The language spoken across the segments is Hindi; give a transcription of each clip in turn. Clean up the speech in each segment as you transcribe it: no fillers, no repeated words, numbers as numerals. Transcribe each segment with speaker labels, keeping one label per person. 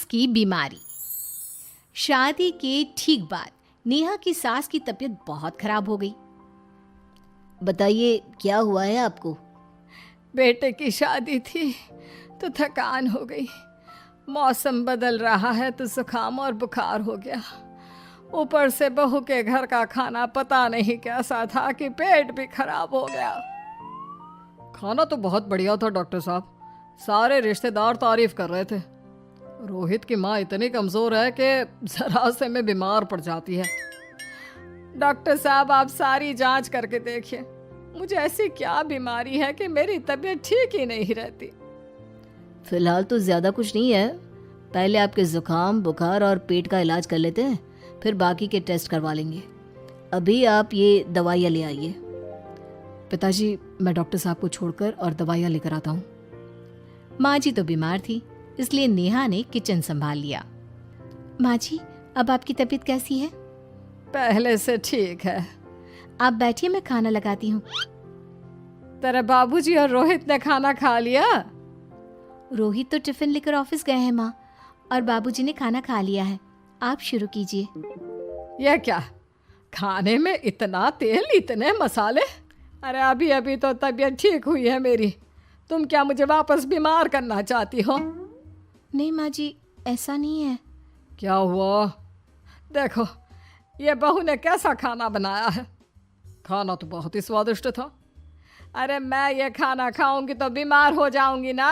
Speaker 1: की बीमारी। शादी के ठीक बाद नेहा की सास की तबीयत बहुत खराब हो गई।
Speaker 2: बताइए क्या हुआ है आपको?
Speaker 3: बेटे की शादी थी तो थकान हो गई। मौसम बदल रहा है तो जुकाम और बुखार हो गया। ऊपर से बहू के घर का खाना पता नहीं कैसा था कि पेट भी खराब हो गया। खाना तो बहुत बढ़िया था डॉक्टर साहब, सारे रिश्तेदार तारीफ कर रहे थे। रोहित की माँ इतनी कमज़ोर है कि जरा से में बीमार पड़ जाती है। डॉक्टर साहब आप सारी जांच करके देखिए, मुझे ऐसी क्या बीमारी है कि मेरी तबीयत ठीक ही नहीं रहती।
Speaker 2: फिलहाल तो ज़्यादा कुछ नहीं है, पहले आपके जुकाम बुखार और पेट का इलाज कर लेते हैं, फिर बाकी के टेस्ट करवा लेंगे। अभी आप ये दवाइयाँ ले आइए।
Speaker 3: पिताजी मैं डॉक्टर साहब को छोड़कर और दवाइयाँ लेकर आता हूँ।
Speaker 1: माँ जी तो बीमार थी, इसलिए नेहा ने किचन संभाल लिया। माँ जी अब आपकी तबीयत कैसी है?
Speaker 3: पहले से ठीक है।
Speaker 1: आप बैठिए, मैं खाना लगाती हूँ।
Speaker 3: तेरे बाबूजी और रोहित ने खाना खा लिया?
Speaker 1: रोहित तो टिफिन लेकर ऑफिस गए हैं माँ, और बाबूजी ने खाना खा लिया है। आप शुरू कीजिए।
Speaker 3: यह क्या, खाने में इतना तेल इतने मसाले? अरे अभी अभी तो तबीयत ठीक हुई है मेरी, तुम क्या मुझे वापस बीमार करना चाहती हो?
Speaker 1: नहीं माँ जी, ऐसा नहीं है।
Speaker 3: क्या हुआ? देखो ये बहू ने कैसा खाना बनाया है। खाना तो बहुत ही स्वादिष्ट था। अरे मैं ये खाना खाऊंगी तो बीमार हो जाऊंगी ना।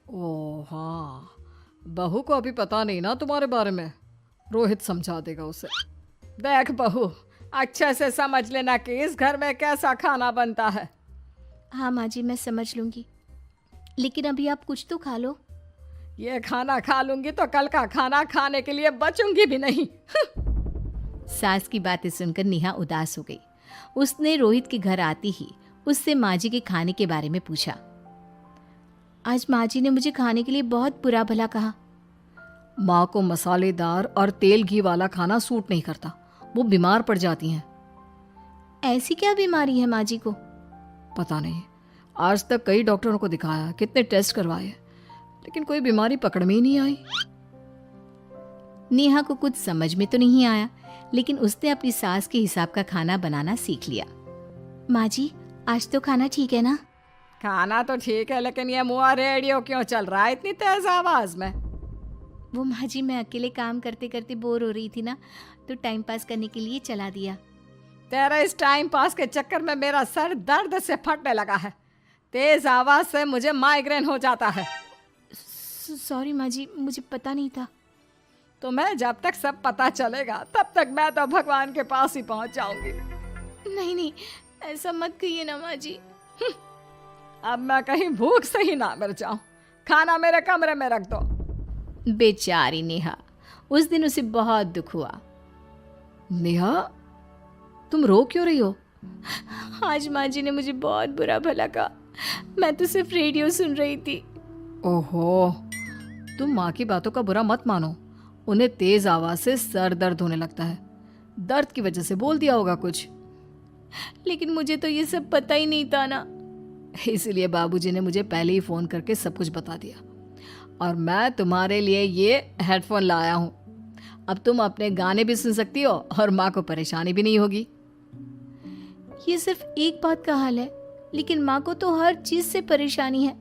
Speaker 3: ओह हाँ, बहू को अभी पता नहीं ना तुम्हारे बारे में, रोहित समझा देगा उसे। देख बहू, अच्छे से समझ लेना कि इस घर में कैसा खाना बनता है।
Speaker 1: हाँ माँ जी, मैं समझ लूँगी, लेकिन अभी आप कुछ तो खा लो।
Speaker 3: ये खाना खा लूंगी तो कल का खाना खाने के लिए बचूंगी भी नहीं।
Speaker 1: सास की बातें सुनकर नेहा उदास हो गई। उसने रोहित के घर आते ही उससे माँ जी के खाने के बारे में पूछा। आज माँ जी ने मुझे खाने के लिए बहुत बुरा भला कहा।
Speaker 3: माँ को मसालेदार और तेल घी वाला खाना सूट नहीं करता, वो बीमार पड़ जाती हैं।
Speaker 1: ऐसी क्या बीमारी है माँ जी को?
Speaker 3: पता नहीं, आज तक कई डॉक्टरों को दिखाया, कितने टेस्ट करवाए, लेकिन कोई बीमारी पकड़ में ही नहीं आई।
Speaker 1: नेहा को कुछ समझ में तो नहीं आया, लेकिन उसने अपनी सास के हिसाब का खाना बनाना सीख लिया। माँ जी आज तो खाना ठीक है ना?
Speaker 3: खाना तो ठीक है, लेकिन ये मुआ रेडियो क्यों चल रहा है इतनी तेज आवाज में?
Speaker 1: वो माँ जी मैं अकेले काम करते करते बोर हो रही थी ना, तो टाइम पास करने के लिए चला दिया।
Speaker 3: तेरे इस टाइम पास के चक्कर में मेरा सर दर्द से फटने लगा है। तेज आवाज से मुझे माइग्रेन हो जाता है।
Speaker 1: सॉरी माँ जी, मुझे पता नहीं था।
Speaker 3: तुम्हें जब तक सब पता चलेगा तब तक मैं तो भगवान के पास ही पहुंच जाऊंगी।
Speaker 1: नहीं नहीं, ऐसा मत कहिए ना माँ जी।
Speaker 3: अब मैं कहीं भूख से ही ना मर जाऊं। खाना मेरे कमरे में रख दो।
Speaker 1: बेचारी नेहा, उस दिन उसे बहुत दुख हुआ।
Speaker 3: नेहा तुम रो क्यों रही हो?
Speaker 1: आज माँ जी ने मुझे बहुत बुरा भला कहा, मैं तो सिर्फ रेडियो सुन रही थी।
Speaker 3: ओहो, तुम माँ की बातों का बुरा मत मानो, उन्हें तेज आवाज से सर दर्द होने लगता है, दर्द की वजह से बोल दिया होगा कुछ।
Speaker 1: लेकिन मुझे तो ये सब पता ही नहीं था ना।
Speaker 3: इसीलिए बाबूजी ने मुझे पहले ही फोन करके सब कुछ बता दिया, और मैं तुम्हारे लिए ये हेडफोन लाया हूँ। अब तुम अपने गाने भी सुन सकती हो और माँ को परेशानी भी नहीं होगी।
Speaker 1: ये सिर्फ एक बात का हाल है, लेकिन माँ को तो हर चीज से परेशानी है।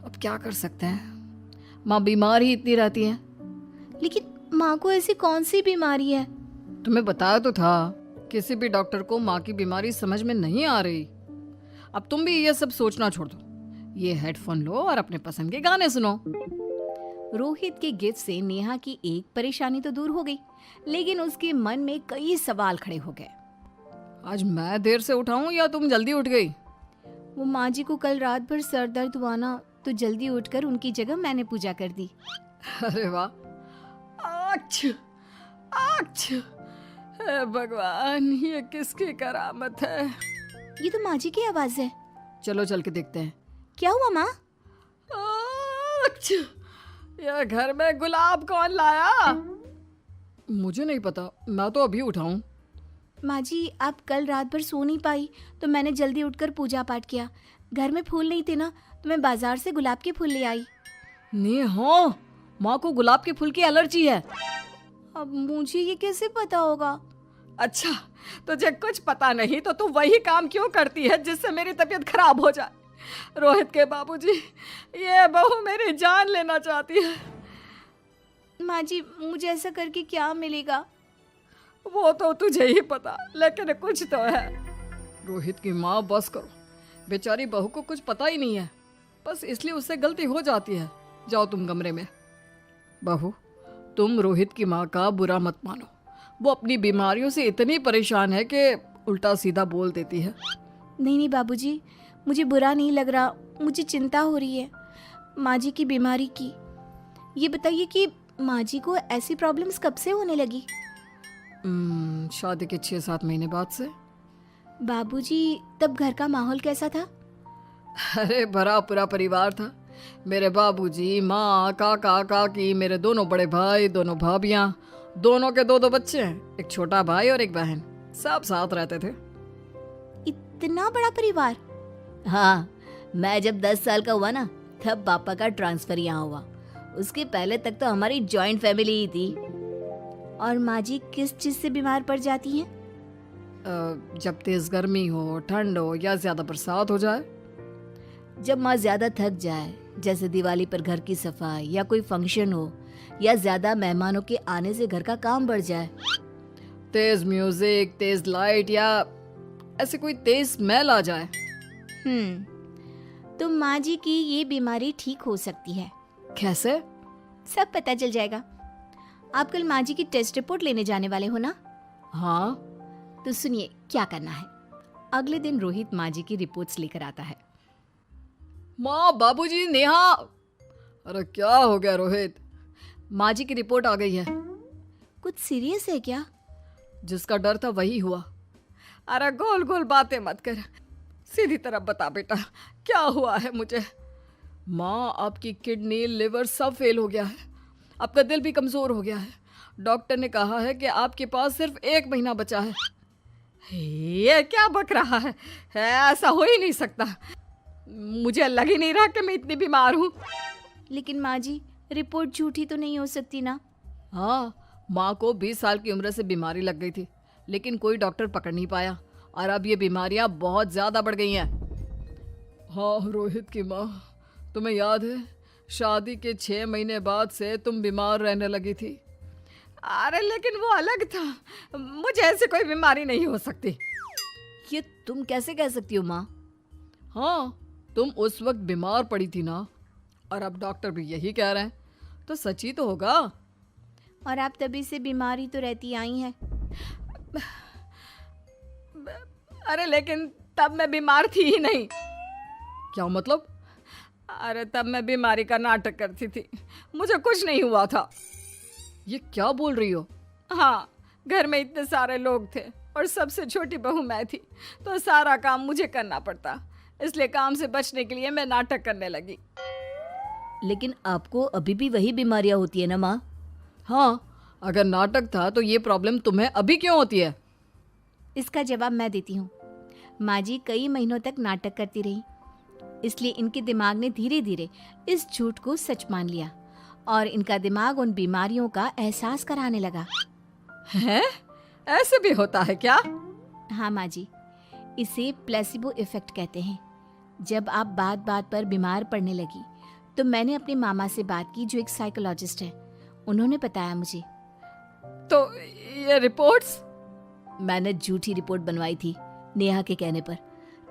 Speaker 3: अब क्या कर सकते हैं, माँ बीमार ही इतनी रहती है।
Speaker 1: लेकिन माँ को ऐसी कौन सी बीमारी है?
Speaker 3: तुम्हें बताया तो था, किसी भी डॉक्टर को माँ की बीमारी समझ में नहीं आ रही। अब तुम भी ये सब सोचना छोड़ दो, ये हेडफोन लो और अपने पसंद के गाने सुनो।
Speaker 1: रोहित के गिफ्ट से नेहा की एक परेशानी तो दूर हो गई, लेकिन उसके मन में कई सवाल खड़े हो गए।
Speaker 3: आज मैं देर से उठाऊं या तुम जल्दी उठ गई?
Speaker 1: वो माँ जी को कल रात भर सर दर्द हुआ ना, तो जल्दी उठकर उनकी जगह मैंने पूजा कर दी।
Speaker 3: अरे वाह, अच्छा अच्छा, हे भगवान, ये किसकी करामत है?
Speaker 1: ये तो माँ जी की आवाज है।
Speaker 3: चलो चल के देखते हैं।
Speaker 1: क्या हुआ माँ?
Speaker 3: अच्छा, यह घर में गुलाब कौन लाया? मुझे नहीं पता, मैं तो अभी उठा हूँ।
Speaker 1: माँ जी आप कल रात भर सो नहीं पाई, तो मैंने जल्दी उठकर पूजा पाठ किया। घर में फूल नहीं थे ना, तो मैं बाजार से गुलाब के फूल ले आई।
Speaker 3: नेहा, माँ को गुलाब के फूल की एलर्जी है।
Speaker 1: अब मुझे ये कैसे पता होगा?
Speaker 3: अच्छा, तुझे कुछ पता नहीं तो तू वही काम क्यों करती है जिससे मेरी तबीयत खराब हो जाए? रोहित के बाबूजी, ये बहू मेरी जान लेना चाहती है।
Speaker 1: माँ जी, मुझे ऐसा करके क्या मिलेगा?
Speaker 3: वो तो तुझे ही पता, लेकिन कुछ तो है। रोहित की माँ, बस करो। बेचारी बहू को कुछ पता ही नहीं है, बस इसलिए उससे गलती हो जाती है। जाओ तुम कमरे में। बहू, तुम रोहित की माँ का बुरा मत मानो। वो अपनी बीमारियों से इतनी परेशान है कि उल्टा सीधा बोल देती है।
Speaker 1: नहीं नहीं बाबूजी, मुझे बुरा नहीं लग रहा, मुझे चिंता हो रही है माँ जी की बीमारी की। ये बताइए कि माँ जी को ऐसी प्रॉब्लम्स कब से होने लगी?
Speaker 3: शादी के 6-7 महीने बाद से।
Speaker 1: बाबूजी, तब घर का माहौल कैसा था?
Speaker 3: अरे भरा पूरा परिवार था। मेरे बाबूजी, माँ, काका, काकी, मेरे दोनों बड़े भाई, दोनों भाभियाँ, दोनों के 2-2 बच्चे हैं, एक छोटा भाई और एक बहन। सब साथ रहते थे।
Speaker 1: इतना बड़ा परिवार?
Speaker 2: हाँ, मैं जब 10 साल का हुआ ना, तब पापा का ट्रांसफर यहाँ हुआ। उसके पहले तक तो हमारी जॉइंट फैमिली ही थी।
Speaker 1: और माँ जी किस चीज से बीमार पड़ जाती हैं?
Speaker 3: जब तेज गर्मी हो, ठंड हो या ज्यादा बरसात हो जाए।
Speaker 2: जब माँ ज्यादा थक जाए, जैसे दिवाली पर घर की सफाई या कोई फंक्शन हो, या ज्यादा मेहमानों के आने से घर का काम बढ़ जाए।
Speaker 3: तेज म्यूजिक, तेज लाइट या ऐसे कोई तेज स्मेल आ जाए।
Speaker 1: तो माँ जी की ये बीमारी ठीक हो सकती है।
Speaker 3: कैसे?
Speaker 1: सब पता चल जाएगा। आप कल माँ जी की टेस्ट रिपोर्ट लेने जाने वाले हो ना?
Speaker 3: हाँ।
Speaker 1: तो सुनिए क्या करना है। अगले दिन रोहित माँ जी की रिपोर्ट्स लेकर आता है।
Speaker 3: माँ, बाबूजी, नेहा। अरे क्या हो गया रोहित? माँ जी की रिपोर्ट आ गई है।
Speaker 1: कुछ सीरियस है क्या?
Speaker 3: जिसका डर था वही हुआ। अरे गोल गोल बातें मत कर, सीधी तरफ बता बेटा, क्या हुआ है मुझे? माँ, आपकी किडनी, लिवर सब फेल हो गया है। आपका दिल भी कमज़ोर हो गया है। डॉक्टर ने कहा है कि आपके पास सिर्फ 1 महीना बचा है। ये क्या बक रहा है? ऐसा हो ही नहीं सकता। मुझे लग ही नहीं रहा कि मैं इतनी बीमार हूँ।
Speaker 1: लेकिन माँ जी, रिपोर्ट झूठी तो नहीं हो सकती ना?
Speaker 3: हाँ, माँ को 20 साल की उम्र से बीमारी लग गई थी, लेकिन कोई डॉक्टर पकड़ नहीं पाया और अब ये बीमारियाँ बहुत ज़्यादा बढ़ गई हैं। हाँ रोहित की माँ, तुम्हें याद है शादी के 6 महीने बाद से तुम बीमार रहने लगी थी। अरे लेकिन वो अलग था, मुझे ऐसे कोई बीमारी नहीं हो सकती।
Speaker 2: ये तुम कैसे कह सकती हो माँ?
Speaker 3: हाँ, तुम उस वक्त बीमार पड़ी थी ना, और अब डॉक्टर भी यही कह रहे हैं, तो सच ही तो होगा।
Speaker 1: और आप तभी से बीमारी तो रहती आई हैं।
Speaker 3: अरे लेकिन तब मैं बीमार थी ही नहीं। क्या मतलब? अरे तब मैं बीमारी का नाटक करती थी, मुझे कुछ नहीं हुआ था। ये क्या बोल रही हो? हाँ, घर में इतने सारे लोग थे और सबसे छोटी बहू मैं थी, तो सारा काम मुझे करना पड़ता, इसलिए काम से बचने के लिए मैं नाटक करने लगी।
Speaker 2: लेकिन आपको अभी भी वही बीमारियां होती है ना माँ?
Speaker 3: हाँ, अगर नाटक था तो ये प्रॉब्लम तुम्हें अभी क्यों होती है?
Speaker 1: इसका जवाब मैं देती हूँ। माँ जी कई महीनों तक नाटक करती रही, इसलिए इनके दिमाग ने धीरे धीरे इस झूठ को सच मान लिया और इनका दिमाग उन बीमारियों का एहसास कराने लगा।
Speaker 3: हैं? ऐसे भी होता है क्या?
Speaker 1: हाँ माँ जी, इसे प्लेसिबो इफेक्ट कहते हैं। जब आप बात बात पर बीमार पड़ने लगी तो मैंने अपने मामा से बात की, जो एक साइकोलॉजिस्ट है। उन्होंने बताया मुझे।
Speaker 3: तो ये रिपोर्ट्स?
Speaker 2: मैंने झूठी रिपोर्ट बनवाई थी नेहा के कहने पर,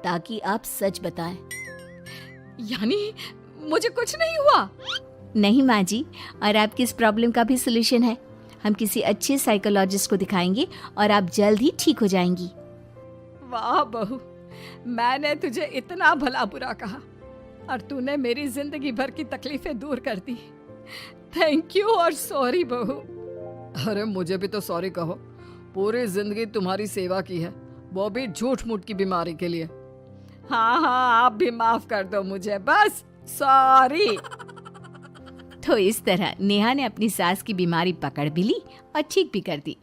Speaker 2: ताकि आप सच बताएं।
Speaker 3: यानी मुझे कुछ नहीं हुआ?
Speaker 1: नहीं माँ जी, और आपकी इस प्रॉब्लम का भी सलूशन है। हम किसी अच्छे साइकोलॉजिस्ट को दिखाएंगे और आप जल्द ही ठीक हो जाएंगी।
Speaker 3: वाह बहू, मैंने तुझे इतना भला बुरा कहा और तूने मेरी जिंदगी भर की तकलीफें दूर कर दी। थैंक यू और सॉरी बहू। अरे मुझे भी तो सॉरी कहो, पूरी जिंदगी तुम्हारी सेवा की है, वो भी झूठ मूठ की बीमारी के लिए। हाँ हाँ, आप भी माफ कर दो मुझे, बस सॉरी।
Speaker 1: तो इस तरह नेहा ने अपनी सास की बीमारी पकड़ भी ली और ठीक भी कर दी।